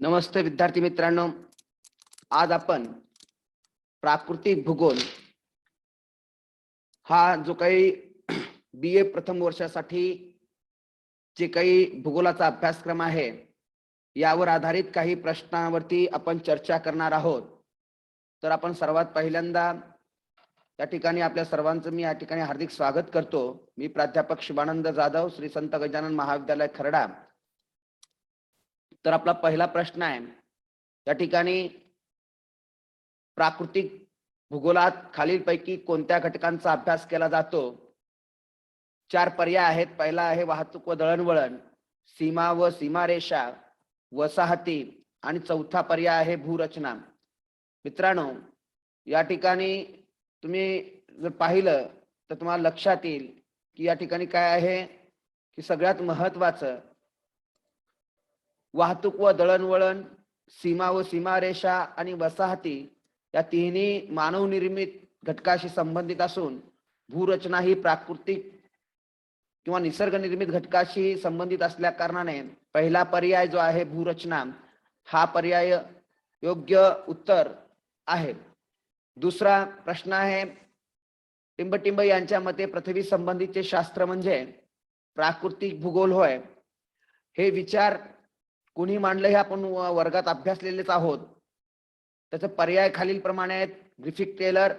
नमस्ते विद्यार्थी मित्रांनो, आज आपण प्राकृतिक भूगोल हा जो काही BA प्रथम वर्षासाठी जे काही भूगोलाचा अभ्यासक्रम आहे यावर आधारित काही प्रश्नांवरती आपण चर्चा करणार आहोत। तर आपण सर्वात पहिल्यांदा या ठिकाणी आपल्या सर्वांचं मी या ठिकाणी हार्दिक स्वागत करतो। मी प्राध्यापक शिवानंद जाधव, श्री संत गजानन महाविद्यालय खर्डा। तर आपला पहिला प्रश्न आहे या ठिकाणी, प्राकृतिक भूगोलात खालीलपैकी कोणत्या घटकांचा अभ्यास केला जातो? चार पर्याय आहेत। पहिला आहे वाहतूक व दळणवळण, सीमा व सीमारेषा, वसाहती आणि चौथा पर्याय आहे भूरचना। मित्रांनो, या ठिकाणी तुम्ही जर पाहिलं तर तुम्हाला लक्षात येईल की या ठिकाणी काय आहे की सगळ्यात महत्त्वाचं वाहतूक व दळणवळण, सीमा व सीमारेषा आणि वसाहती या तिन्ही मानवनिर्मित घटकाशी संबंधित असून भूरचना ही प्राकृतिक किंवा निसर्ग निर्मित घटकाशी संबंधित असल्या कारणाने पहिला पर्याय जो आहे भूरचना हा पर्याय योग्य उत्तर आहे। दुसरा प्रश्न आहे, टिंबटिंब यांच्या मते पृथ्वी संबंधीचे शास्त्र म्हणजे प्राकृतिक भूगोल होय। हे विचार कोणी मांडले हे आपण वर्गात अभ्यासलेलेच आहोत। त्याचे पर्याय खालील प्रमाणे आहेत। ग्रिफिथ टेलर,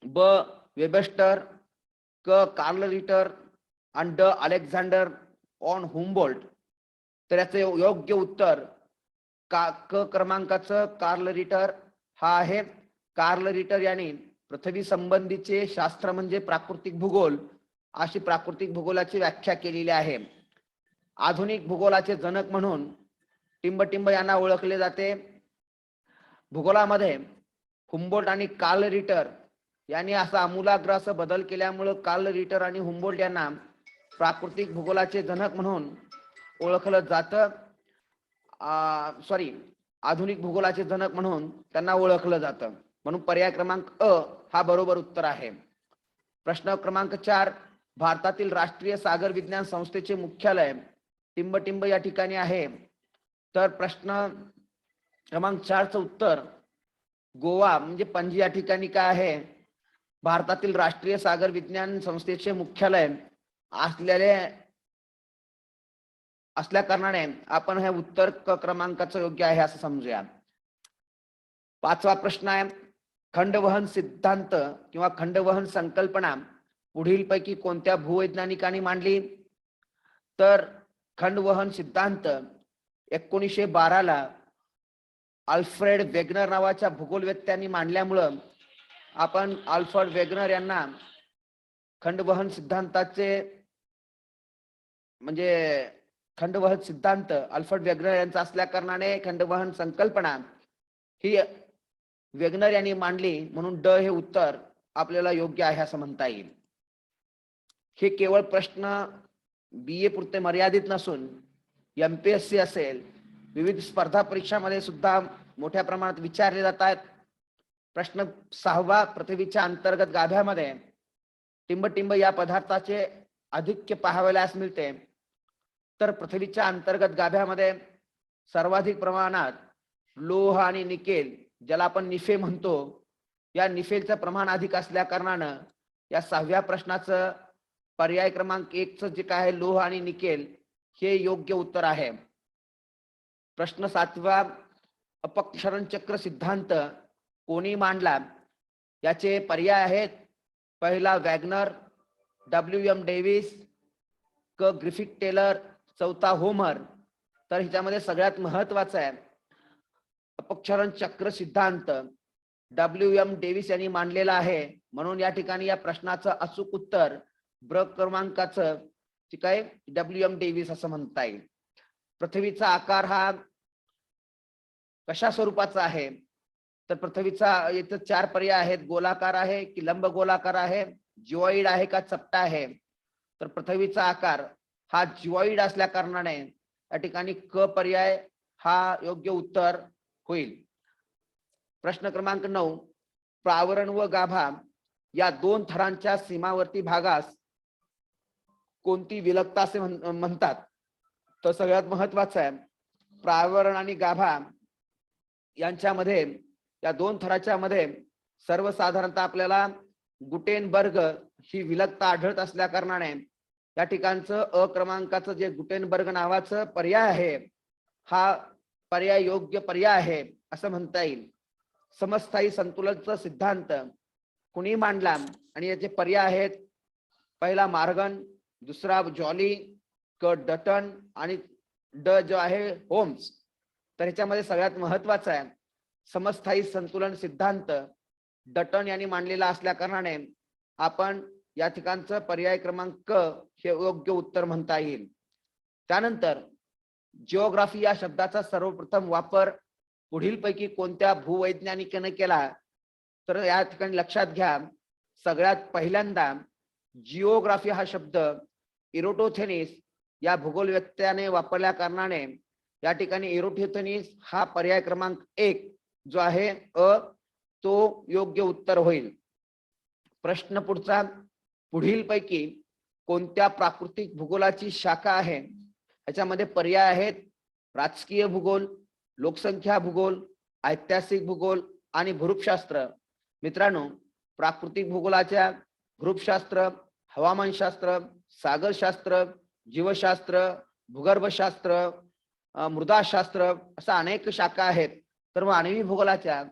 ब वेबस्टर, क कार्ल रिटर आणि ड अलेक्झांडर ऑन हुमबोल्ट। तर याचे योग्य उत्तर क क्रमांकाचं कार्ल रिटर हा आहे। कार्ल रिटर यांनी पृथ्वी संबंधीचे शास्त्र म्हणजे प्राकृतिक भूगोल अशी प्राकृतिक भूगोलाची व्याख्या केलेली आहे। आधुनिक भूगोलाचे जनक म्हणून टिंबटिंब यांना ओळखले जाते। भूगोलामध्ये हुमबोल्ट आणि कार्ल रिटर यांनी असा आमूलाग्र असं बदल केल्यामुळे कार्ल रिटर आणि हुमबोल्ट यांना प्राकृतिक भूगोलाचे जनक म्हणून ओळखलं जातं। आधुनिक भूगोलाचे जनक म्हणून त्यांना ओळखलं जातं। म्हणून पर्याय क्रमांक अ हा बरोबर उत्तर आहे। प्रश्न क्रमांक 4, भारतातील राष्ट्रीय सागर विज्ञान संस्थेचे मुख्यालय टिंबटिंब या ठिकाणी आहे। तर प्रश्न क्रमांक 4चं उत्तर गोवा म्हणजे पणजी या ठिकाणी काय आहे? भारतातील राष्ट्रीय सागर विज्ञान संस्थेचे मुख्यालय असल्या कारणाने आपण हे उत्तर क क्रमांकाचं योग्य आहे असं समजूया। 5वा प्रश्न आहे, खंडवहन सिद्धांत किंवा खंडवहन संकल्पना पुढीलपैकी कोणत्या भूवैज्ञानिकांनी मांडली? तर खंडवहन सिद्धांत 1912 ला अल्फ्रेड वेगनर नावाच्या भूगोलवेत्त्यांनी मांडल्यामुळं आपण अल्फ्रेड वेगनर यांना खंडवहन सिद्धांताचे म्हणजे खंडवहन सिद्धांत अल्फ्रेड वेगनर यांचा असल्या कारणाने खंडवहन संकल्पना ही वेगनर यांनी मांडली, म्हणून ड हे उत्तर आपल्याला योग्य आहे असं म्हणता येईल। हे केवळ प्रश्न BA पुरते मर्यादित नसून MPSC असेल, विविध स्पर्धा परीक्षांमध्ये सुद्धा मोठ्या प्रमाणात विचारले जातात। प्रश्न 6वा, पृथ्वीच्या अंतर्गत गाभ्यामध्ये टिंबटिंब या पदार्थाचे आधिक्य पाहावयास मिळते। तर पृथ्वीच्या अंतर्गत गाभ्यामध्ये सर्वाधिक प्रमाणात लोह आणि निकेल, ज्याला आपण निफे म्हणतो, या निफेलचं प्रमाण अधिक असल्या कारणानं या 6व्या प्रश्नाचं पर्याय क्रमांक 1चं जे काय आहे लोह आणि निकेल हे योग्य उत्तर आहे। प्रश्न 7वा, अपक्षरण चक्र सिद्धांत कोणी मांडला? याचे पर्याय आहेत। पहिला वॅगनर, WM डेव्हिस, क ग्रिफिथ टेलर, चौथा होमर। तर ह्याच्यामध्ये सगळ्यात महत्वाचं आहे अपक्षरण चक्र सिद्धांत WM डेव्हिस यांनी मांडलेला आहे। म्हणून या ठिकाणी या प्रश्नाचं अचूक उत्तर ब्र क्रमांकाचं ठीक आहे WM डेव्हिस असं म्हणता येईल। पृथ्वीचा आकार हा कशा स्वरूपाचा आहे? तर पृथ्वीचा इथं 4 पर्याय आहेत। गोलाकार आहे की लंब गोलाकार आहे, जिओइड आहे का चपटा आहे? तर पृथ्वीचा आकार हा जिओइड असल्या कारणाने या ठिकाणी क पर्याय हा योग्य उत्तर होईल। प्रश्न क्रमांक 9, प्रावरण व गाभा या 2 थरांच्या सीमावर्ती भागास कोणती विलगता असे म्हणतात? तर सगळ्यात महत्वाचं आहे प्रावरण आणि गाभा यांच्यामध्ये, या दोन थराच्या मध्ये सर्वसाधारणतः आपल्याला गुटेनबर्ग ही विलगता आढळत असल्या कारणाने या ठिकाणचं अ क्रमांकाचं जे गुटेनबर्ग नावाचं पर्याय आहे, हा पर्याय योग्य पर्याय आहे असं म्हणता येईल. समस्थायी संतुलनचा सिद्धांत कुणी मांडला आणि याचे पर्याय आहेत, पहिला मार्गन, दुसरा जॉली, क डटन आणि ड जो आहे होम्स. तर ह्याच्यामध्ये सगळ्यात महत्वाचा आहे समस्थायी संतुलन सिद्धांत डटन यांनी मांडलेला असल्या कारणाने आपण या ठिकाणचं पर्याय क्रमांक क हे योग्य उत्तर म्हणता येईल. त्यानंतर जिओग्राफी या शब्दाचा सर्वप्रथम वापर पुढीलपैकी कोणत्या भूवैज्ञानिकाने केला, तर या ठिकाणी लक्षात घ्या, सगळ्यात पहिल्यांदा जिओग्राफी हा शब्द इरोटोथेनिस या भूगोलवेत्त्याने वापरल्या कारणाने या ठिकाणी इरोटोथेनिस हा पर्याय क्रमांक 1 जो आहे अ तो योग्य उत्तर होईल. प्रश्न पुढचा, पुढीलपैकी कोणत्या प्राकृतिक भूगोलाची शाखा आहे, याच्यामध्ये पर्याय आहेत राजकीय भूगोल, लोकसंख्या भूगोल, ऐतिहासिक भूगोल आणि भूरूपशास्त्र. मित्रांनो, प्राकृतिक भूगोलाच्या भूरूपशास्त्र, हवामानशास्त्र, सागरशास्त्र, जीवशास्त्र, भूगर्भशास्त्र, मृदाशास्त्र अशा अनेक शाखा आहेत. तर मानवी भूगोलाच्या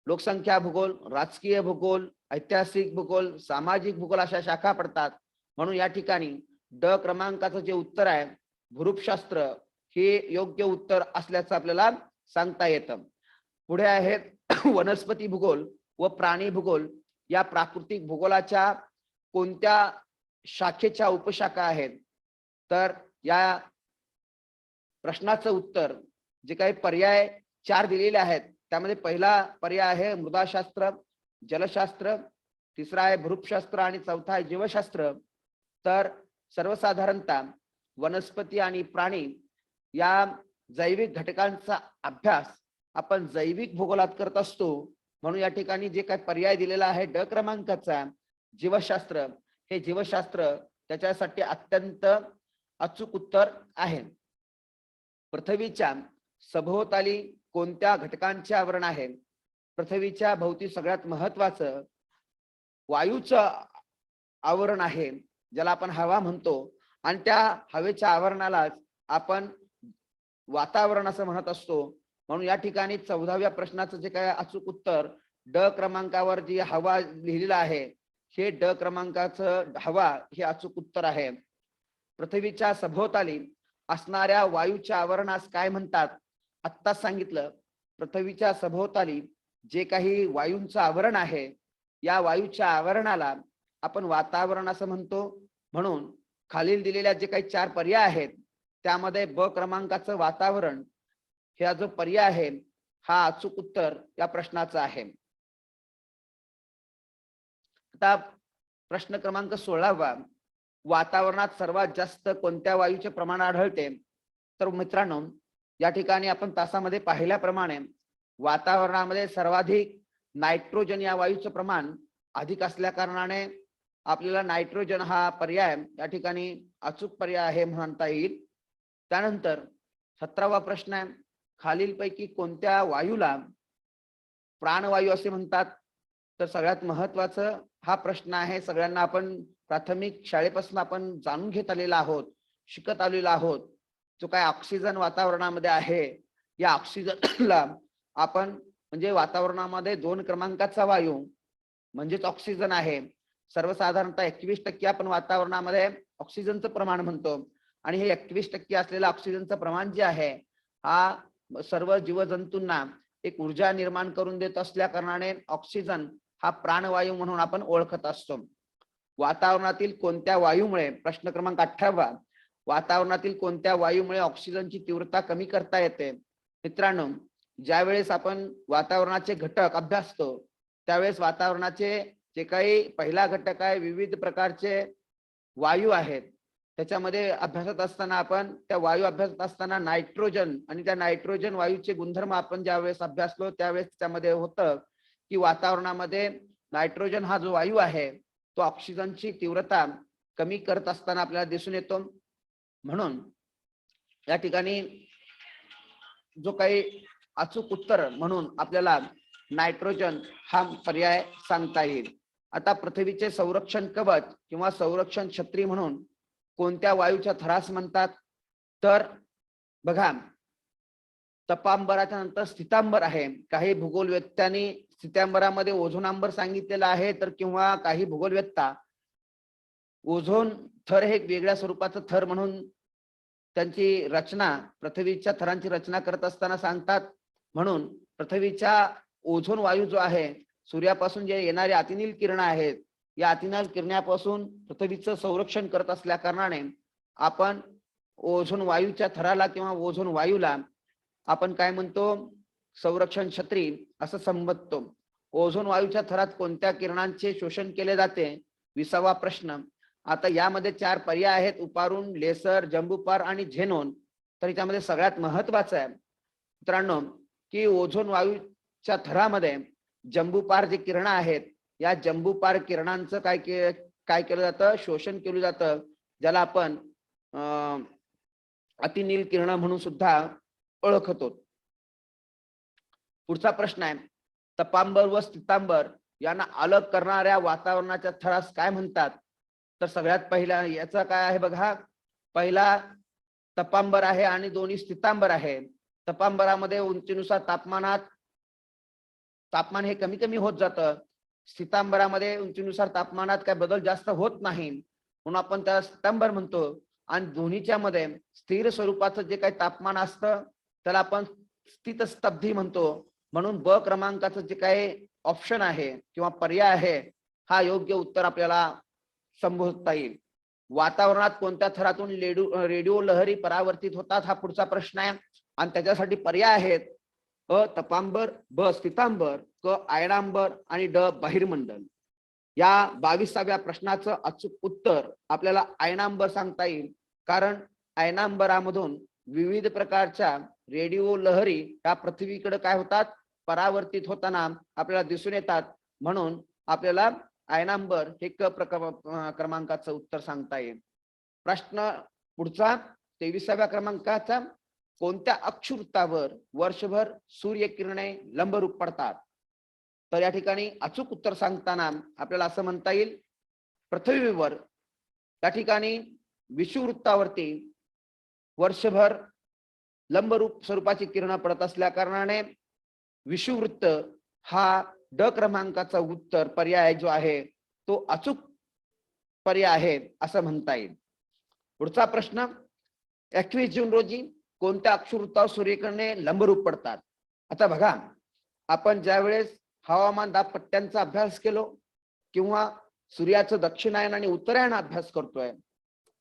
लोकसंख्या भूगोल, राजकीय भूगोल, ऐतिहासिक भूगोल, सामाजिक भूगोल अशा शाखा पडतात. म्हणून या ठिकाणी ड क्रमांकाचं जे उत्तर आहे भूरूपशास्त्र हे योग्य उत्तर असल्याचं आपल्याला सांगता येतं. पुढे आहेत वनस्पती भूगोल व प्राणी भूगोल या प्राकृतिक भूगोलाच्या कोणत्या शाखेच्या उपशाखा आहेत, तर या प्रश्नाचं उत्तर जे काही पर्याय 4 दिलेले आहेत त्यामध्ये पहिला पर्याय आहे मृदाशास्त्र, जलशास्त्र, तिसरा आहे भूरूपशास्त्र आणि चौथा आहे जीवशास्त्र. तर सर्वसाधारणतः वनस्पती आणि प्राणी या जैविक घटकांचा अभ्यास आपण जैविक भूगोलात करत असतो. म्हणून या ठिकाणी जे काही पर्याय दिलेला आहे ड क्रमांकाचा जीवशास्त्र, हे जीवशास्त्र त्याच्यासाठी अत्यंत अचूक उत्तर आहे. पृथ्वीच्या सभोवताली कोणत्या घटकांचे आवरण आहे, पृथ्वीच्या भोवती सगळ्यात महत्वाचं वायूचं आवरण आहे, ज्याला आपण हवा म्हणतो, आणि त्या हवेच्या आवरणालाच आपण वातावरण असं म्हणत असतो. म्हणून या ठिकाणी 14व्या प्रश्नाचं जे काय अचूक उत्तर ड क्रमांकावर जी हवा लिहिलेलं आहे हे ड क्रमांकाचं हवा हे अचूक उत्तर आहे. पृथ्वीच्या सभोवताली असणाऱ्या वायूच्या आवरणास काय म्हणतात, आत्ताच सांगितलं. पृथ्वीच्या सभोवताली जे काही वायूंचं आवरण आहे या वायूच्या आवरणाला आपण वातावरण असं म्हणतो. म्हणून खालील दिलेल्या जे काही 4 पर्याय आहेत त्यामध्ये ब क्रमांकाचं वातावरण हा जो पर्याय आहे हा अचूक उत्तर या प्रश्नाचा आहे. आता प्रश्न क्रमांक 16वा, वातावरणात सर्वात जास्त कोणत्या वायूचे प्रमाण आढळते, तर मित्रांनो या ठिकाणी आपण तासामध्ये पाहिल्याप्रमाणे वातावरणामध्ये सर्वाधिक नायट्रोजन या वायूचं प्रमाण अधिक असल्या कारणाने आपल्याला नायट्रोजन हा पर्याय या ठिकाणी अचूक पर्याय आहे म्हणता येईल. त्यानंतर 17वा प्रश्न आहे, खालीलपैकी कोणत्या वायूला प्राणवायू असे म्हणतात, तर सगळ्यात महत्वाचं हा प्रश्न आहे. सगळ्यांना आपण प्राथमिक शाळेपासून आपण जाणून घेत आलेला आहोत, शिकत आलेलो आहोत. जो काय ऑक्सिजन वातावरणामध्ये आहे या ऑक्सिजनला आपण म्हणजे वातावरणामध्ये 2 क्रमांकाचा वायू म्हणजेच ऑक्सिजन आहे. सर्वसाधारणतः 21% आपण वातावरणामध्ये ऑक्सिजनचं प्रमाण म्हणतो आणि हे 21% असलेलं ऑक्सिजनचं प्रमाण जे आहे हा सर्व जीवजंतूंना एक ऊर्जा निर्माण करून देत असल्या कारणाने ऑक्सिजन हा प्राणवायू म्हणून आपण ओळखत असतो. वातावरणातील कोणत्या वायूमुळे, प्रश्न क्रमांक 18, वातावरणातील कोणत्या वायूमुळे ऑक्सिजनची तीव्रता कमी करता येते. मित्रांनो, ज्यावेळेस आपण वातावरणाचे घटक अभ्यासतो त्यावेळेस वातावरणाचे जे काही पहिला घटक आहे विविध प्रकारचे वायू आहेत त्याच्यामध्ये अभ्यासत असताना आपण त्या वायू अभ्यासत असताना नायट्रोजन आणि त्या नायट्रोजन वायूचे गुणधर्म आपण ज्यावेळेस अभ्यासलो त्यावेळेस त्यामध्ये होतं की वातावरणामध्ये नायट्रोजन हा जो वायू आहे तो ऑक्सिजनची तीव्रता कमी करत असताना आपल्याला दिसून येतो. म्हणून या ठिकाणी जो काही अचूक उत्तर म्हणून आपल्याला नायट्रोजन हा पर्याय सांगता येईल. आता पृथ्वीचे संरक्षण कवच किंवा संरक्षण छत्री म्हणून कोणत्या वायूच्या थरास म्हणतात? तर बघा, तपांबराच्या नंतर स्थितांबर आहे. काही भूगोलवेत्त्यांनी स्थितांबरामध्ये ओझोनांबर सांगितलेलं आहे, तर किंवा काही भूगोलवेत्ता ओझोन थर हे वेगळ्या स्वरूपाचं थर म्हणून त्यांची रचना, पृथ्वीच्या थरांची रचना करत असताना सांगतात. म्हणून पृथ्वीच्या ओझोन वायू जो आहे, सूर्यापासून जे येणारे अतिनील किरण आहेत, या अतिनील किरणापासून पृथ्वीचं संरक्षण करत असल्या कारणाने आपण ओझोन वायूच्या थराला किंवा ओझोन वायूला आपण काय म्हणतो? संरक्षण छत्री असं संबोधतो. ओझोन वायूच्या थरात कोणत्या किरणांचे शोषण केले जाते? 20वा प्रश्न. आता यामध्ये 4 पर्याय आहेत: उपारून, लेसर, जंबुपार आणि झेनॉन. तर याच्यामध्ये सगळ्यात महत्वाचं आहे मित्रांनो की ओझोन वायूच्या थरामध्ये जंबुपार जे किरण आहेत, या जंबुपार किरणांचं काय केलं जातं? शोषण केलं जातं, ज्याला आपण अतिनील किरण म्हणून सुद्धा ओळखतो. पुढचा प्रश्न आहे, तपांबर व स्थितांबर यांना अलग करणाऱ्या वातावरणाच्या थरास काय म्हणतात? तर सगळ्यात पहिला याचा काय आहे बघा, पहिला तपांबर आहे आणि दोन्ही स्थितांबर आहे. तपांबरामध्ये उंचीनुसार तापमान हे कमी कमी होत जातं. स्थितांबरामध्ये उंचीनुसार तापमानात काय बदल जास्त होत नाही, म्हणून आपण त्याला स्थितांबर म्हणतो. आणि दोन्हीच्या मध्ये स्थिर स्वरूपाचं जे काही तापमान असतं त्याला आपण स्थितस्तब्धी म्हणतो. म्हणून ब क्रमांकाचं जे काही ऑप्शन आहे किंवा पर्याय आहे, हा योग्य उत्तर आपल्याला संबोधता येईल. वातावरणात कोणत्या थरातून रेडिओ लहरी परावर्तित होतात? हा पुढचा प्रश्न आहे. आणि त्याच्यासाठी पर्याय आहेत: अ तपांबर, ब स्थितांबर, क आयनांबर आणि ड बहिर्मंडल. या 22व्या प्रश्नाचं अचूक उत्तर आपल्याला आयनांबर सांगता येईल, कारण आयनांबरामधून विविध प्रकारच्या रेडिओ लहरी या पृथ्वीकडे काय होतात? परावर्तित होताना आपल्याला दिसून येतात. म्हणून आपल्याला आयनांबर हे क क्रमांकाचं उत्तर सांगता येईल. प्रश्न पुढचा 23व्या क्रमांकाचा, कोणत्या अक्षवृत्तावर वर्षभर सूर्यकिरणे लंबरूप पडतात? तर या ठिकाणी अचूक उत्तर सांगताना आपल्याला असं म्हणता येईल, पृथ्वीवर या ठिकाणी विषुववृत्तावरती वर्षभर लंबरूप स्वरूपाची किरण पडत असल्या कारणाने विषुववृत्त हा ड क्रमांकाचा उत्तर पर्याय जो आहे तो अचूक पर्याय आहे असं म्हणता येईल. पुढचा प्रश्न, 21 जून रोजी कोणत्या अक्षवृत्तावर सूर्यकिरणे लंबरूप पडतात? आता बघा, आपण ज्यावेळेस हवामान दाब पट्ट्यांचा अभ्यास केलो किंवा सूर्याचं दक्षिणायन आणि उत्तरायण अभ्यास करतोय,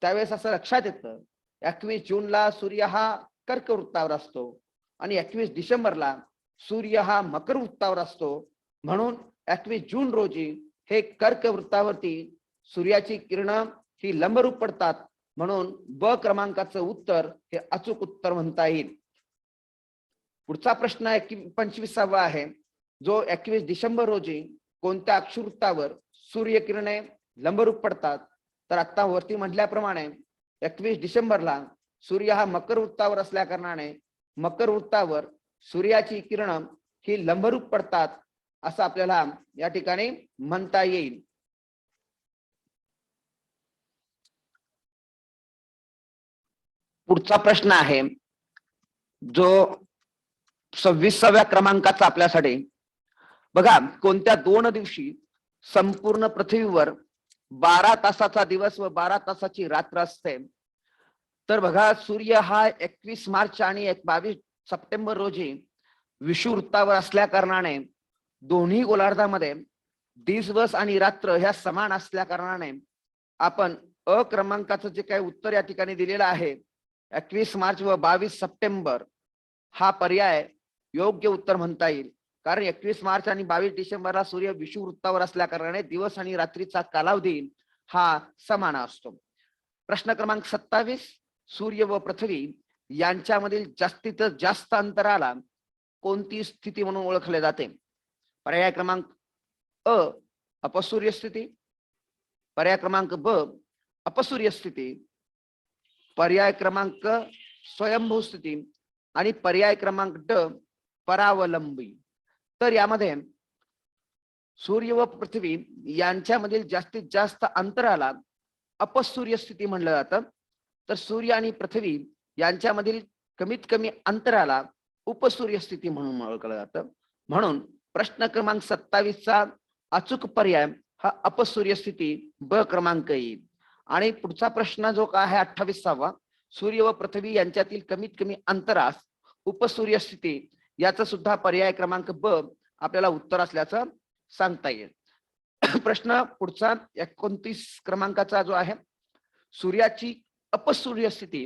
त्यावेळेस असं लक्षात येतं 21 जूनला सूर्य हा कर्क वृत्तावर असतो आणि 21 डिसेंबरला सूर्य हा मकर वृत्तावर असतो. म्हणून 21 जून रोजी हे कर्क वृत्तावरती सूर्याची किरण ही लंबरूप पडतात. म्हणून ब क्रमांकाचं उत्तर हे अचूक उत्तर म्हणता येईल. पुढचा प्रश्न 25वा आहे, जो 21 डिसेंबर रोजी कोणत्या अक्षवृत्तावर सूर्यकिरणे लंबरूप पडतात? तर आता वरती म्हटल्याप्रमाणे 21 डिसेंबरला सूर्य हा मकर वृत्तावर असल्या कारणाने मकर वृत्तावर सूर्याची किरण ही लंबरूप पडतात असं आपल्याला या ठिकाणी म्हणता येईल. पुढचा प्रश्न आहे जो 26व्या क्रमांकाचा आपल्यासाठी. बघा, कोणत्या 2 दिवशी संपूर्ण पृथ्वीवर 12 तासाचा दिवस व 12 तासाची रात्र असते? तर बघा, सूर्य हा 21 मार्च आणि 22 सप्टेंबर रोजी विषुववृत्तावर असल्या कारणाने दोन्ही गोलार्धामध्ये दिवस आणि रात्र ह्या समान असल्या कारणाने आपण अ क्रमांकाचं जे काही उत्तर या ठिकाणी दिलेलं आहे 21 मार्च व 22 सप्टेंबर हा पर्याय योग्य उत्तर म्हणता येईल. कारण 21 मार्च आणि 22 डिसेंबरला सूर्य विषुववृत्तावर असल्या कारणाने दिवस आणि रात्रीचा कालावधी हा समान असतो. प्रश्न क्रमांक 27, सूर्य व पृथ्वी यांच्यामधील जास्तीत जास्त अंतराला कोणती स्थिती म्हणून ओळखले जाते? पर्याय क्रमांक अ अपसूर्य स्थिती, पर्याय क्रमांक ब अपसूर्य स्थिती, पर्याय क्रमांक स्वयंभू स्थिती आणि पर्याय क्रमांक ड परावलंबी. तर यामध्ये सूर्य व पृथ्वी यांच्यामधील जास्तीत जास्त अंतराला अपसूर्य स्थिती म्हणलं जातं. तर सूर्य आणि पृथ्वी यांच्यामधील कमीत कमी अंतराला उपसूर्य स्थिती म्हणून ओळखलं जातं. म्हणून प्रश्न क्रमांक 27चा अचूक पर्याय हा अपसूर्य स्थिती ब क्रमांक येईल. आणि पुढचा प्रश्न जो काय आहे 28वा, सूर्य व पृथ्वी यांच्यातील कमीत कमी अंतरास उपसूर्य स्थिती, याचा सुद्धा पर्याय क्रमांक ब आपल्याला उत्तर असल्याचं सांगता येईल. प्रश्न पुढचा 29 क्रमांकाचा जो आहे, सूर्याची अपसूर्य स्थिती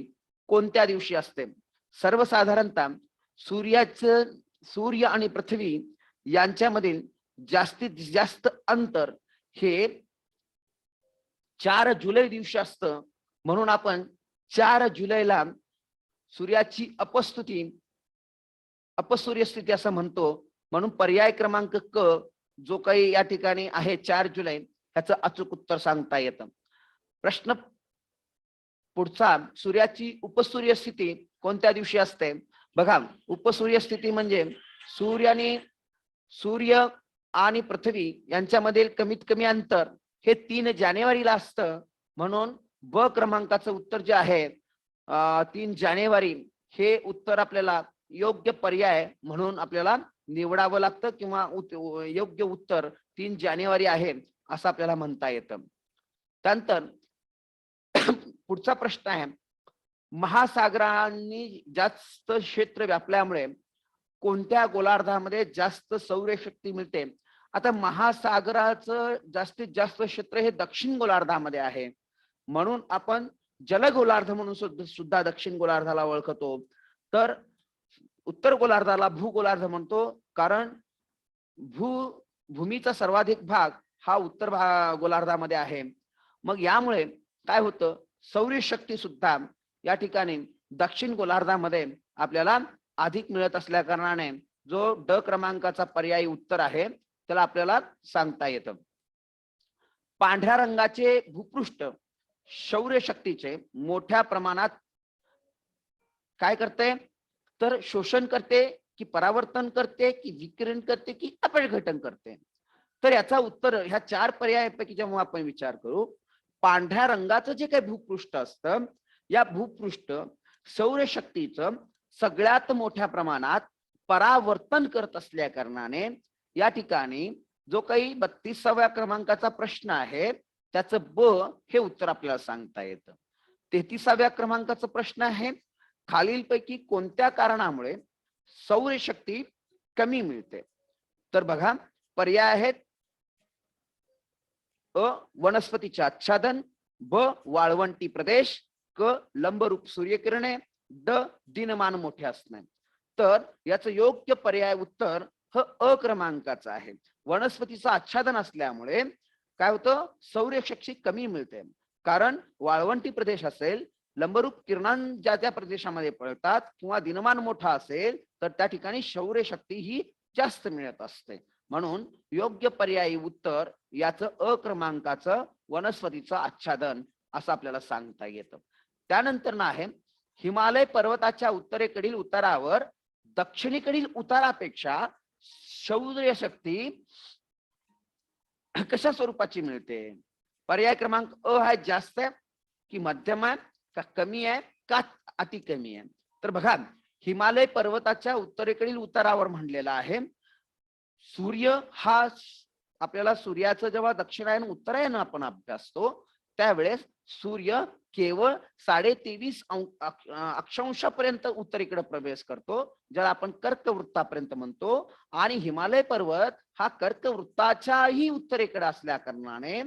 कोणत्या दिवशी असते? सर्वसाधारणतः सूर्य आणि पृथ्वी यांच्यामधील जास्तीत जास्त अंतर हे 4 जुलै दिवशी असतं. म्हणून आपण 4 जुलैला सूर्याची अपसूर्य स्थिती असं म्हणतो. म्हणून पर्याय क्रमांक क जो काही या ठिकाणी आहे 4 जुलै, ह्याचं अचूक उत्तर सांगता येतं. प्रश्न पुढचा, सूर्याची उपसूर्य स्थिती कोणत्या दिवशी असते? बघा, उपसूर्य स्थिती म्हणजे सूर्य आणि पृथ्वी यांच्यामधील कमीत कमी अंतर हे 3 जानेवारीला असतं. म्हणून ब क्रमांकाचं उत्तर जे आहे 3 जानेवारी हे उत्तर आपल्याला योग्य पर्याय म्हणून आपल्याला निवडावं लागतं, किंवा योग्य उत्तर 3 जानेवारी आहे असं आपल्याला म्हणता येतं. त्यानंतर पुढचा प्रश्न आहे, महासागरांनी जास्त क्षेत्र व्यापल्यामुळे कोणत्या गोलार्धामध्ये जास्त सौरशक्ती मिळते? आता महासागराचं जास्तीत जास्त क्षेत्र हे दक्षिण गोलार्धामध्ये आहे. म्हणून आपण जलगोलार्ध म्हणून सुद्धा दक्षिण गोलार्धाला ओळखतो. तर उत्तर गोलार्धाला भूगोलार्ध म्हणतो, कारण भूमीचा सर्वाधिक भाग हा उत्तर गोलार्धामध्ये आहे. मग यामुळे काय होतं, सौरशक्ती सुद्धा या ठिकाणी दक्षिण गोलार्धामध्ये आपल्याला अधिक मिळत असल्या कारणाने जो ड क्रमांकाचा पर्यायी उत्तर आहे त्याला आपल्याला सांगता येतं. पांढऱ्या रंगाचे भूपृष्ठ सौरशक्तीचे मोठ्या प्रमाणात काय करते? तर शोषण करते, की परावर्तन करते, की विकिरण करते, की अपघटन करते? तर याचा उत्तर ह्या 4 पर्यायापैकी जेव्हा आपण विचार करू, पांढऱ्या रंगाचं जे काही भूपृष्ठ असतं, या भूपृष्ठ सौरशक्तीचं सगळ्यात मोठ्या प्रमाणात परावर्तन करत असल्या कारणाने या ठिकाणी जो काही 32व्या क्रमांकाचा प्रश्न आहे त्याचं ब हे उत्तर आपल्याला सांगता येतं. 33व्या क्रमांकाचा प्रश्न आहे, खालीलपैकी कोणत्या कारणामुळे सौरशक्ती कमी मिळते? तर बघा, पर्याय आहेत अ वनस्पतीचे आच्छादन, ब वाळवंटी प्रदेश, क लंबरूप सूर्यकिरणे, ड दिनमान मोठे असणे. तर याचं योग्य पर्याय उत्तर ह अ क्रमांकाचं आहे. वनस्पतीचं आच्छादन असल्यामुळे काय होतं, सौरशक्ती कमी मिळते. कारण वाळवंटी प्रदेश असेल, लंबरूप किरणां ज्या त्या प्रदेशामध्ये पडतात, किंवा दिनमान मोठा असेल तर त्या ठिकाणी सौरशक्ती ही जास्त मिळत असते. म्हणून योग्य पर्यायी उत्तर याचं अ क्रमांकाचं वनस्पतीचं आच्छादन असं आपल्याला सांगता येतं. त्यानंतर ना आहे, हिमालय पर्वताच्या उत्तरेकडील उतारावर दक्षिणेकडील उतारापेक्षा सौरशक्ती कशा स्वरूपाची मिळते? पर्याय क्रमांक अ आहे जास्त आहे, की मध्यम आहे, का कमी आहे, का अति कमी आहे? तर बघा, हिमालय पर्वताच्या उत्तरेकडील उतारावर म्हणलेला आहे, सूर्य हा आपल्याला सूर्याचं जेव्हा दक्षिणायन उत्तरायण आपण अभ्यासतो त्यावेळेस सूर्य केवळ 23.5 अक्षांशापर्यंत उत्तरेकडे प्रवेश करतो, ज्याला आपण कर्कवृत्तापर्यंत म्हणतो. आणि हिमालय पर्वत हा कर्कवृत्ताच्याही उत्तरेकडे असल्या कारणाने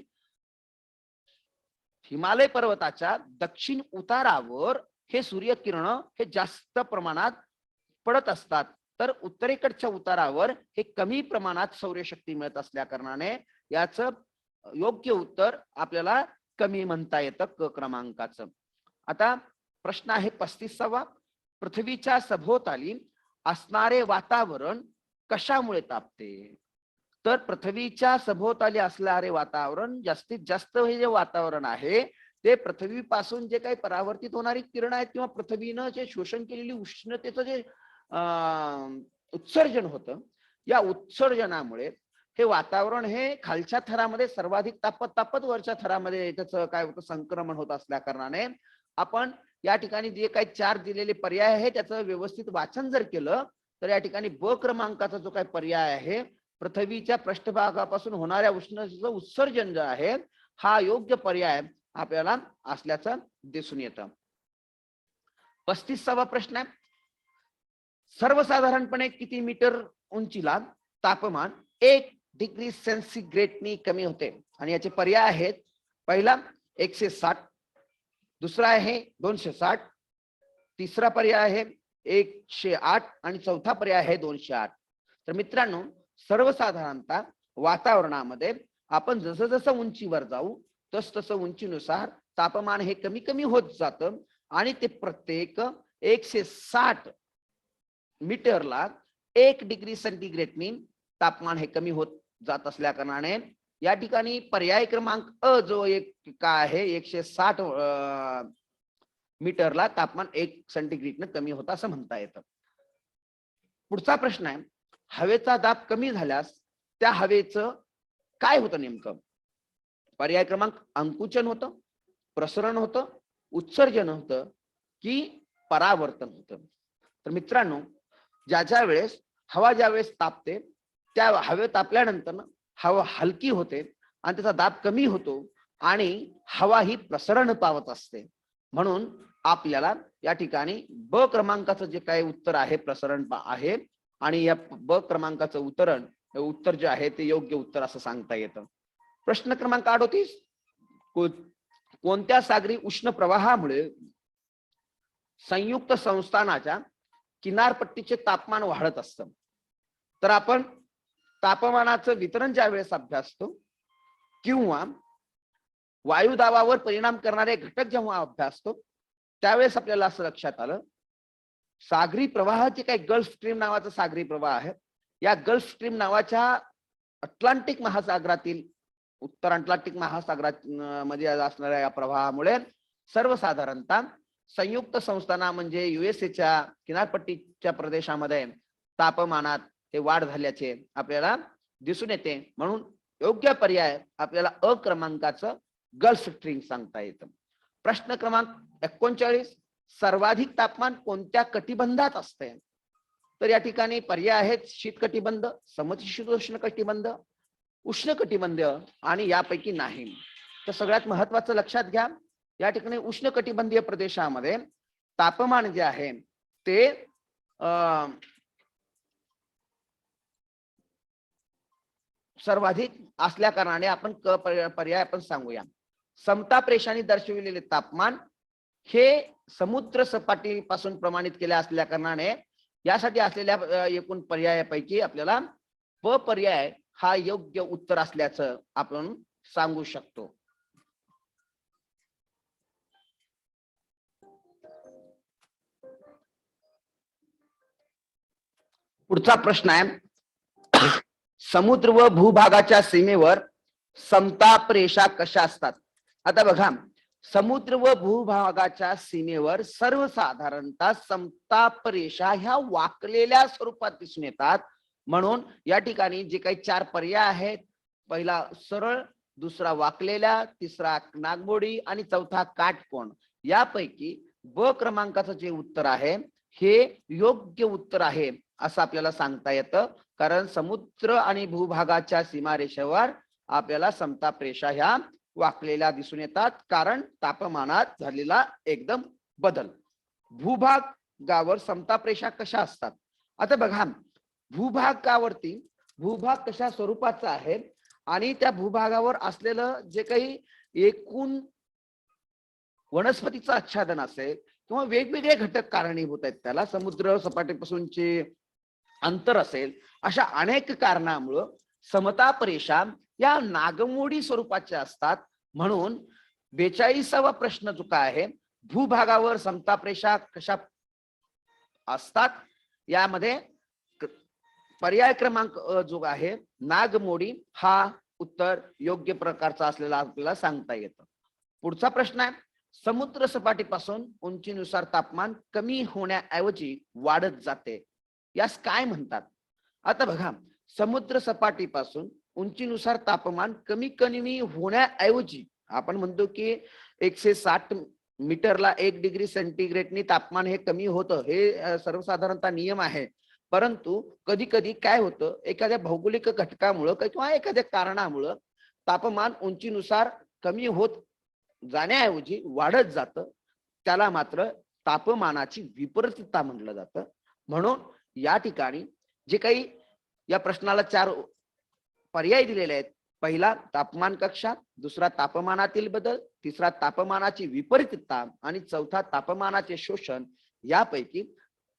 हिमालय पर्वताच्या दक्षिण उतारावर हे सूर्यकिरण हे जास्त प्रमाणात पडत असतात. तर उत्तरेकडच्या उतारावर हे कमी प्रमाणात सौरशक्ती मिळत असल्या कारणाने याचं योग्य उत्तर आपल्याला कमी म्हणता येतं, क क्रमांकाचं. आता प्रश्न आहे 35वा, पृथ्वीच्या सभोवताली असणारे वातावरण कशामुळे तापते? तर पृथ्वीच्या सभोवताली असणारे वातावरण, जास्तीत जास्त हे जे वातावरण आहे ते पृथ्वीपासून जे काही परावर्तित होणारी किरण आहेत किंवा पृथ्वीनं जे शोषण केलेली उष्णतेचं जे उत्सर्जन होतं, या उत्सर्जनामुळे हे वातावरण हे खालच्या थरामध्ये सर्वाधिक तापत तापत वरच्या थरामध्ये त्याचं काय होतं, संक्रमण होत असल्या कारणाने आपण या ठिकाणी जे काही 4 दिलेले पर्याय आहे त्याचं व्यवस्थित वाचन जर केलं तर या ठिकाणी ब क्रमांकाचा जो काही पर्याय आहे, पृथ्वीच्या पृष्ठभागापासून होणाऱ्या उष्णतेचं उत्सर्जन जे आहे, हा योग्य पर्याय आपल्याला असल्याचं दिसून येतं. 35वा प्रश्न आहे, सर्वसाधारणपणे किती मीटर उंचीला तापमान 1 डिग्री सेंटीग्रेडनी कमी होते? आणि याचे पर्याय आहेत, पहिला 160, दुसरा आहे 260, तिसरा पर्याय आहे 108 आणि चौथा पर्याय आहे 208. तर मित्रांनो, सर्वसाधारणतः वातावरणामध्ये आपण जसं जसं उंचीवर जाऊ तस तसं उंचीनुसार तापमान हे कमी कमी होत जातं आणि ते प्रत्येक 160 मीटरला 1 डिग्री सेंटीग्रेडनी तापमान हे कमी होत जात असल्या कारणाने या ठिकाणी पर्याय क्रमांक अ जो एक काय आहे, 160 मीटरला तापमान 1 सेंटीग्रेडनं कमी होतं असं म्हणता येतं. पुढचा प्रश्न आहे, हवेचा दाब कमी झाल्यास त्या हवेचं काय होतं नेमकं? पर्याय क्रमांक अंकुचन होतं, प्रसरण होतं, उत्सर्जन होतं की परावर्तन होतं? तर मित्रांनो, ज्या वेळेस हवा ज्यावेळेस तापते त्या हवे तापल्यानंतर हवा हलकी होते आणि त्याचा दाब कमी होतो आणि हवा ही प्रसरण पावत असते. म्हणून आपल्याला या ठिकाणी ब क्रमांकाचं जे काही उत्तर आहे प्रसरण आहे आणि या ब क्रमांकाचं उत्तर जे आहे ते योग्य उत्तर असं सांगता येतं. प्रश्न क्रमांक 38, कोणत्या सागरी उष्ण प्रवाहामुळे संयुक्त संस्थानाच्या किनारपट्टीचे तापमान वाढत असतं? तर आपण तापमानाचं वितरण ज्या वेळेस अभ्यासतो किंवा वायुदाबावर परिणाम करणारे घटक जेव्हा अभ्यासतो त्यावेळेस आपल्याला असं लक्षात आलं, सागरी प्रवाहाचे काही गल्फ स्ट्रीम नावाचा सागरी प्रवाह आहे. या गल्फ स्ट्रीम नावाच्या अटलांटिक महासागरातील उत्तर अटलांटिक महासागरात मध्ये असणाऱ्या या प्रवाहामुळे सर्वसाधारणतः संयुक्त संस्थाना म्हणजे युएसएच्या किनारपट्टीच्या प्रदेशामध्ये तापमानात हे वाढ झाल्याचे आपल्याला दिसून येते. म्हणून योग्य पर्याय आपल्याला अ क्रमांकाचं गल्फ स्ट्रीम सांगता येतं. प्रश्न क्रमांक 39, सर्वाधिक तापमान कोणत्या कटिबंधात असते? तर या ठिकाणी पर्याय आहेत शीतकटिबंध, समशीतोष्ण कटिबंध, उष्ण कटिबंध आणि यापैकी नाही. तर सगळ्यात महत्वाचं लक्षात घ्या, या ठिकाणी उष्ण कटिबंधीय प्रदेशामध्ये तापमान जे आहे ते सर्वाधिक असल्या कारणाने आपण क पर्याय आपण सांगूया. समताप्रेषाने दर्शविलेले तापमान हे समुद्र सपाटीपासून प्रमाणित केले असल्या कारणाने यासाठी असलेल्या एकूण पर्यायापैकी आपल्याला प पर्याय हा योग्य उत्तर असल्याचं आपण सांगू शकतो. पुढचा प्रश्न आहे, समुद्र व भूभागाच्या सीमेवर समताप रेषा कशा असतात? आता बघा, समुद्र व भूभागाच्या सीमेवर सर्वसाधारणतः समताप रेषा ह्या वाकलेल्या स्वरूपात दिसून येतात. म्हणून या ठिकाणी जे काही 4 पर्याय आहेत, पहिला सरळ, दुसरा वाकलेल्या, तिसरा नागमोडी आणि चौथा काटकोन, यापैकी ब क्रमांकाचं जे उत्तर आहे हे योग्य उत्तर आहे असं आपल्याला सांगता येतं. कारण समुद्र आणि भूभागाच्या सीमारेषेवर आपल्याला समताप रेषा ह्या वाकलेल्या दिसून येतात, कारण तापमानात झालेला एकदम बदल. भूभागावर समताप रेषा कशा असतात? आता बघा, भूभागावरती भूभाग कशा स्वरूपाचा आहे आणि त्या भूभागावर असलेलं जे काही एकूण वनस्पतीचं आच्छादन असेल किंवा वेगवेगळे घटक कारणीभूत आहेत त्याला, समुद्र सपाटीपासूनचे अंतर असेल, अशा अनेक कारणामुळं समताप रेषा या नागमोडी स्वरूपाच्या असतात. म्हणून 42वा प्रश्न जो काय आहे, भूभागावर समताप रेषा कशा असतात, यामध्ये पर्याय क्रमांक अ जो आहे नागमोडी हा उत्तर योग्य प्रकारचा असलेला आपल्याला सांगता येतं. पुढचा प्रश्न आहे, समुद्र सपाटीपासून उंचीनुसार तापमान कमी होण्याऐवजी वाढत जाते, यास काय म्हणतात? आता बघा, समुद्र सपाटीपासून उंचीनुसार तापमान कमी कमी होण्याऐवजी आपण म्हणतो की 160 मीटरला 1 डिग्री सेंटीग्रेडनी तापमान हे कमी होतं, हे सर्वसाधारणतः नियम आहे. परंतु कधी कधी काय होतं, एखाद्या भौगोलिक घटकामुळं किंवा एखाद्या कारणामुळं तापमान उंचीनुसार कमी होत जाण्याऐवजी वाढत जातं, त्याला मात्र तापमानाची विपरीतता म्हटलं जातं. म्हणून या ठिकाणी जे काही या प्रश्नाला 4 पर्याय दिलेले आहेत, पहिला तापमान कक्षा, दुसरा तापमानातील बदल, तिसरा तापमानाची विपरीतता आणि चौथा तापमानाचे शोषण, यापैकी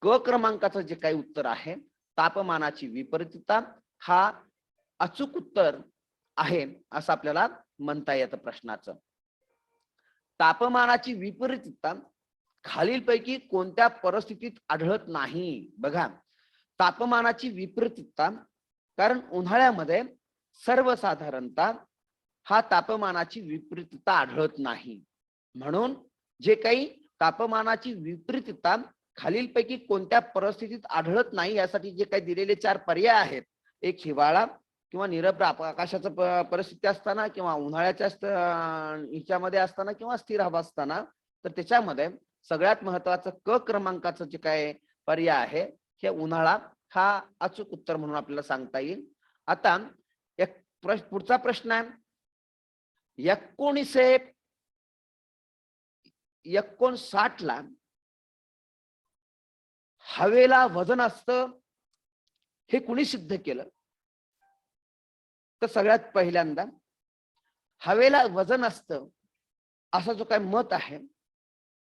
क क्रमांकाचं जे काही उत्तर आहे तापमानाची विपरीतता हा अचूक उत्तर आहे असं आपल्याला म्हणता येतं प्रश्नाचं. तापमानाची विपरीतता खालीलपैकी कोणत्या परिस्थितीत आढळत नाही? बघा, तापमानाची विपरीतता, कारण उन्हाळ्यामध्ये सर्वसाधारणतः हा तापमानाची विपरीतता आढळत नाही. म्हणून जे काही तापमानाची विपरीतता खालीलपैकी कोणत्या परिस्थितीत आढळत नाही यासाठी जे काही दिलेले 4 पर्याय आहेत, एक हिवाळा किंवा निरभ्र आकाशाचं परिस्थिती असताना, किंवा उन्हाळ्याच्या हिच्यामध्ये असताना, किंवा स्थिर हवा असताना, तर त्याच्यामध्ये सगळ्यात महत्वाचं क क्रमांकाचं जे काय पर्याय आहे हे उन्हाळा हा अचूक उत्तर म्हणून आपल्याला सांगता येईल. आता एक पुढचा प्रश्न आहे, 1959 ला हवेला वजन असतं हे कुणी सिद्ध केलं? तर सगळ्यात पहिल्यांदा हवेला वजन असतं असा जो काय मत आहे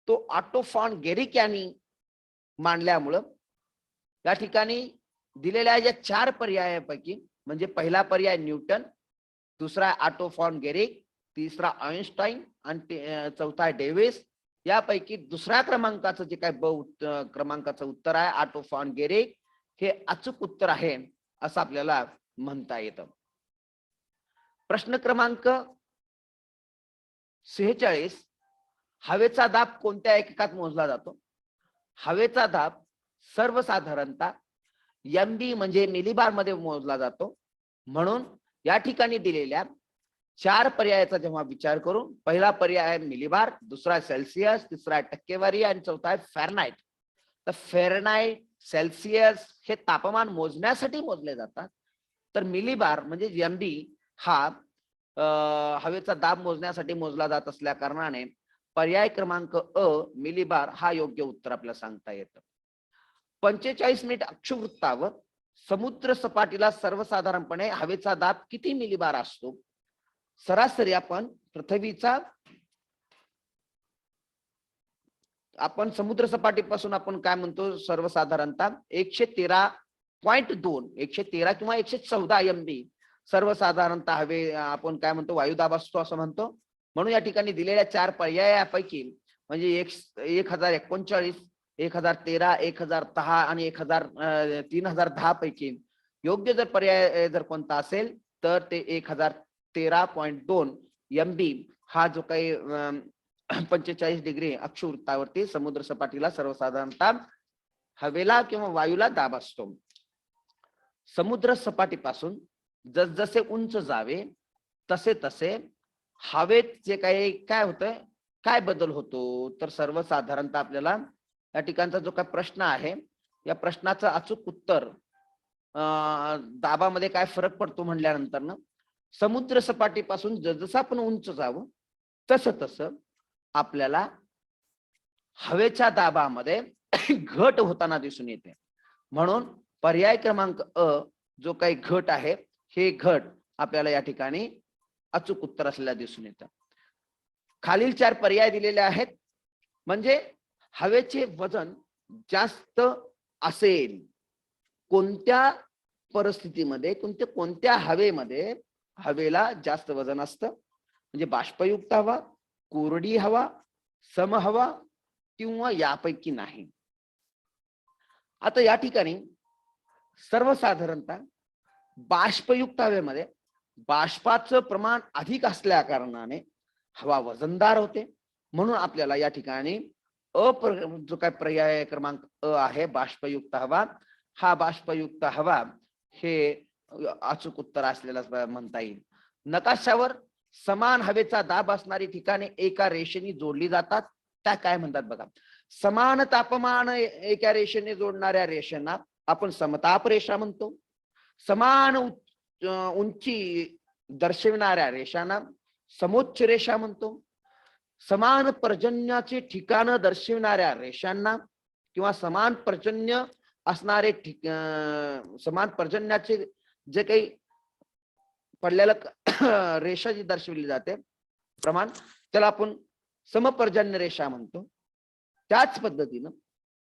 तो ऑटो फॉन गेरिक यांनी मांडल्यामुळं या ठिकाणी दिलेल्या या 4 पर्यायापैकी, म्हणजे पहिला पर्याय न्यूटन, दुसरा ऑटो फॉन गेरिक, तिसरा आइन्स्टाईन आणि चौथा डेव्हिस, यापैकी दुसऱ्या क्रमांकाचं जे काय क्रमांकाचं उत्तर आहे ऑटो फॉन गेरिक हे अचूक उत्तर आहे असं आपल्याला म्हणता येतं. प्रश्न क्रमांक 46, हवेचा दाब कोणत्या एककात मोजला जातो? हवेचा दाब सर्वसाधारणतः MB म्हणजे मिलीबार मध्ये मोजला जातो. म्हणून या ठिकाणी दिलेल्या 4 पर्यायाचा जेव्हा विचार करू, पहिला पर्याय आहे मिलीबार, दुसरा सेल्सिअस, तिसरा टक्केवारी आणि चौथा आहे फॅरनाईट. तर फॅरनाईट, सेल्सिअस हे तापमान मोजण्यासाठी मोजले जातात, तर मिलीबार म्हणजे MB हा हवेचा दाब मोजण्यासाठी मोजला जात असल्या कारणाने पर्याय क्रमांक अ मिलीबार हा योग्य उत्तर आपल्याला सांगता येतं. 45 मिनिट अक्षवृत्तावर समुद्र सपाटीला सर्वसाधारणपणे हवेचा दाब किती मिलीबार असतो? सरासरी आपण पृथ्वीचा समुद्र सपाटीपासून आपण काय म्हणतो, सर्वसाधारणतः 113.2 113 किंवा 114 MB सर्वसाधारणतः हवे आपण काय म्हणतो वायुदाब असतो असं म्हणतो. म्हणून या ठिकाणी दिलेल्या 4 पर्यायापैकी म्हणजे 1039, 1013, 1010 आणि 3010 पैकी योग्य जर पर्याय जर कोणता असेल तर ते 1013.2 MB हा जो काही 45 डिग्री अक्षवृत्तावरती समुद्र सपाटीला सर्वसाधारणतः हवेला किंवा वायूला दाब असतो. समुद्र सपाटीपासून जसजसे उंच जावे तसे तसे हवेत जे काही काय होतंय, काय बदल होतो? तर सर्वसाधारणतः आपल्याला या ठिकाणचा जो काय प्रश्न आहे या प्रश्नाचं अचूक उत्तर दाबामध्ये काय फरक पडतो म्हटल्यानंतर ना, समुद्र सपाटीपासून जसं आपण उंच जावं तसं तसं आपल्याला हवेच्या दाबामध्ये घट होताना दिसून येते. म्हणून पर्याय क्रमांक अ जो काही घट आहे हे घट आपल्याला या ठिकाणी अचूक उत्तर असलेला दिसून येतं. खालील 4 पर्याय दिलेले आहेत, म्हणजे हवेचे वजन जास्त असेल कोणत्या परिस्थितीमध्ये, कोणत्या हवेमध्ये हवेला जास्त वजन असतं? म्हणजे बाष्पयुक्त हवा, कोरडी हवा, समहवा किंवा यापैकी नाही. आता या ठिकाणी सर्वसाधारणतः बाष्पयुक्त हवेमध्ये बाष्पाचं प्रमाण अधिक असल्या कारणाने हवा वजनदार होते. म्हणून आपल्याला या ठिकाणी जो काय पर्याय क्रमांक अ आहे, बाष्पयुक्त हवा, हा बाष्पयुक्त हवा हे अचूक उत्तर असलेला म्हणता येईल. नकाशावर समान हवेचा दाब असणारी ठिकाणे एका रेषेने जोडली जातात, त्या काय म्हणतात बघा. समान तापमान एका रेषेने जोडणाऱ्या रेषांना आपण समताप रेषा म्हणतो. समान उंची दर्शविणाऱ्या रेषांना समोच्च रेषा म्हणतो. समान पर्जन्याचे ठिकाण दर्शविणाऱ्या रेषांना किंवा समान पर्जन्य असणारे समान पर्जन्याचे जे काही पडलेलं रेषा जी दर्शविली जाते प्रमाण, त्याला आपण समपर्जन्य रेषा म्हणतो. त्याच पद्धतीनं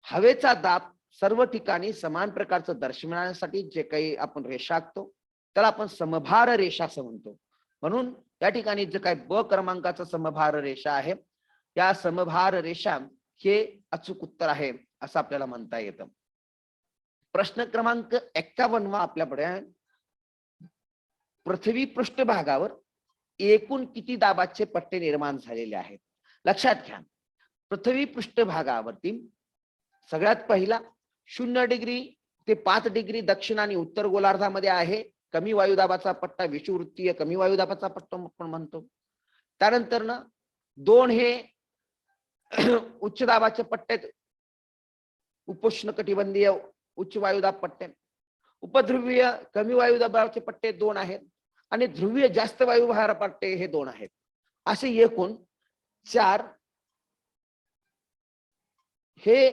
हवेचा दाब सर्व ठिकाणी समान प्रकारचं दर्शविण्यासाठी जे काही आपण रेषा आखतो त्याला आपण समभार रेषा असं म्हणतो. म्हणून या ठिकाणी जे काही ब क्रमांकाचा समभार रेषा आहे, त्या समभार रेषा हे अचूक उत्तर आहे असं आपल्याला म्हणता येतं. प्रश्न क्रमांक 51 आपल्याकडे आहे. पृथ्वी पृष्ठभागावर एकूण किती दाबाचे पट्टे निर्माण झालेले आहेत? लक्षात घ्या, पृथ्वी पृष्ठभागावरती सगळ्यात पहिला 0 डिग्री ते 5 डिग्री दक्षिण आणि उत्तर गोलार्धामध्ये आहे कमी वायुदाबाचा पट्टा, विषुववृत्तीय कमी वायुदाबाचा पट्टा आपण म्हणतो. त्यानंतर ना 2 हे उच्च दाबाचे पट्टे, उपोष्ण कटिबंधीय उच्च वायुदाब पट्टे. उपध्रुवीय कमी वायुदाबाचे पट्टे 2 आहेत आणि ध्रुवीय जास्त वायुभार पट्टे हे 2 आहेत. असे एकूण 4 हे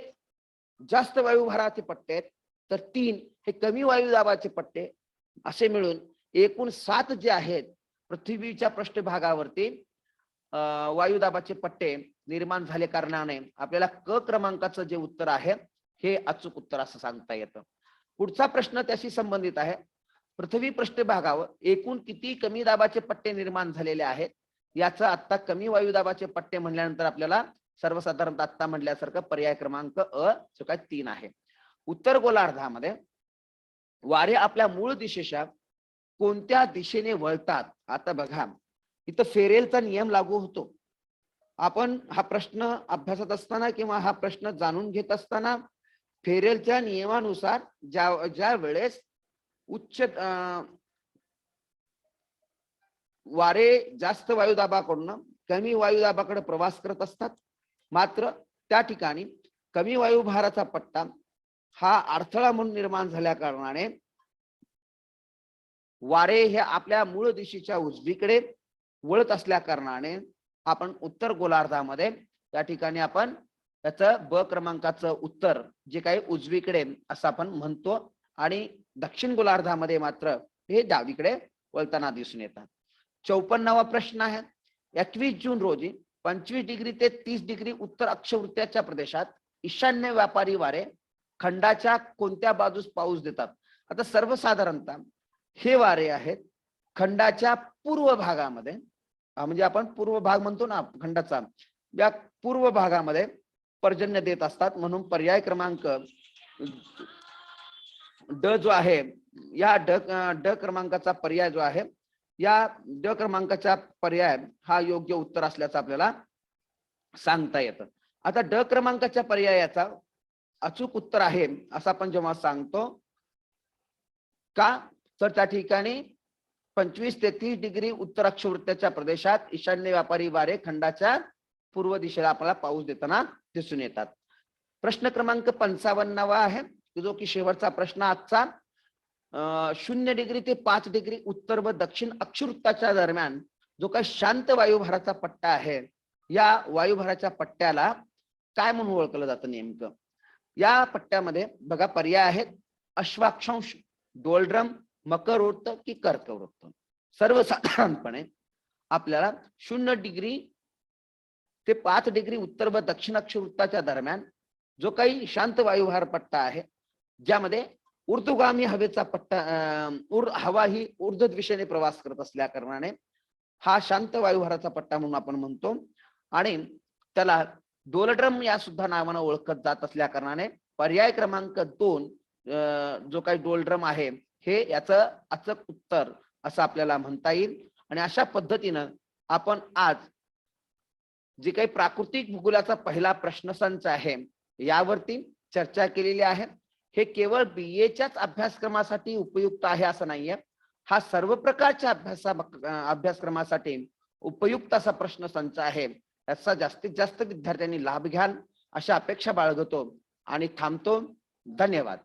जास्त वायुभाराचे पट्टे आहेत, तर 3 हे कमी वायुदाबाचे पट्टे, असे मिळून एकूण 7 जे आहेत पृथ्वीच्या पृष्ठभागावरती वायुदाबाचे पट्टे निर्माण झाले कारणाने आपल्याला क क्रमांकाचं जे उत्तर आहे हे अचूक उत्तर असं सांगता येतं. पुढचा प्रश्न त्याशी संबंधित आहे. पृथ्वी पृष्ठभागावर एकूण किती कमी दाबाचे पट्टे निर्माण झालेले आहेत? याचा आता कमी वायुदाबाचे पट्टे म्हणल्यानंतर आपल्याला सर्वसाधारणतः आता म्हटल्यासारखं पर्याय क्रमांक अ जो काय 3 आहे. उत्तर गोलार्धामध्ये वारे आपल्या मूळ दिशेच्या कोणत्या दिशेने वळतात? आता बघा, इथं फेरेलचा नियम लागू होतो. आपण हा प्रश्न अभ्यासत असताना किंवा हा प्रश्न जाणून घेत असताना फेरेलच्या नियमानुसार ज्या वेळेस उच्च वारे जास्त वायुदाबाकडून कमी वायुदाबाकडे प्रवास करत असतात, मात्र त्या ठिकाणी कमी वायुभाराचा पट्टा हा अडथळा म्हणून निर्माण झाल्या कारणाने वारे हे आपल्या मूळ दिशेच्या उजवीकडे वळत असल्या कारणाने आपण उत्तर गोलार्धामध्ये त्या ठिकाणी आपण त्याचं ब क्रमांकाचं उत्तर जे काही उजवीकडे असं आपण म्हणतो आणि दक्षिण गोलार्धामध्ये मात्र हे डावीकडे वळताना दिसून येतात. 54वा प्रश्न आहे. 21 जून रोजी 25 डिग्री ते 30 डिग्री उत्तर अक्षवृत्ताच्या प्रदेशात ईशान्य व्यापारी वारे खंडाच्या कोणत्या बाजूस पाऊस देतात? आता सर्वसाधारणतः हे वारे आहेत खंडाच्या पूर्व भागामध्ये, म्हणजे आपण पूर्व भाग म्हणतो ना खंडाचा, या पूर्व भागामध्ये पर्जन्य देत असतात. म्हणून पर्याय क्रमांक ड जो आहे, या ड क्रमांकाचा पर्याय जो आहे, या ड क्रमांकाचा पर्याय हा योग्य उत्तर असल्याचं आपल्याला सांगता येतं. आता ड क्रमांकाच्या पर्यायाचा अचूक उत्तर आहे असं आपण जेव्हा सांगतो का, तर त्या ठिकाणी 25 ते 30 डिग्री उत्तर अक्षवृत्ताच्या प्रदेशात ईशान्य व्यापारी वारे खंडाच्या पूर्व दिशेला आपल्याला पाऊस देताना दिसून येतात. प्रश्न क्रमांक 55 आहे, जो की शेवटचा प्रश्न आजचा. 0 डिग्री ते 5 डिग्री उत्तर व दक्षिण अक्षवृत्ताच्या दरम्यान जो काही शांत वायुभाराचा पट्टा आहे, या वायुभाराच्या पट्ट्याला काय म्हणून ओळखलं जातं नेमकं? या पट्ट्यामध्ये बघा पर्याय आहेत अश्वाक्षांश, डोलड्रम, मकर वृत्त की कर्कवृत्त. सर्वसाधारणपणे आपल्याला 0 डिग्री ते 5 डिग्री उत्तर व दक्षिण अक्षवृत्ताच्या दरम्यान जो काही शांत वायुभार पट्टा आहे, ज्यामध्ये ऊर्ध्वगामी हवेचा पट्टा, हवा ही ऊर्ध्व दिशेने प्रवास करत असल्या कारणाने हा शांत वायुभाराचा पट्टा म्हणून आपण म्हणतो आणि त्याला डोलड्रम या सुद्धा नावाने ओळखत जात असल्या कारणाने पर्याय क्रमांक 2 जो काही डोलड्रम आहे हे याचं अचूक उत्तर असं आपल्याला म्हणता येईल. आणि अशा पद्धतीनं आपण आज जी काही प्राकृतिक भूगोलाचा पहिला प्रश्नसंच आहे यावरती चर्चा केलेली आहे. हे केवळ BA-च्याच अभ्यासक्रमासाठी उपयुक्त आहे असं नाहीये. हा सर्व प्रकारच्या अभ्यासक्रमासाठी उपयुक्त असा प्रश्नसंच आहे. याचा जास्तीत जास्त विद्यार्थ्यांनी लाभ घ्याल अशा अपेक्षा बाळगतो आणि थांबतो. धन्यवाद.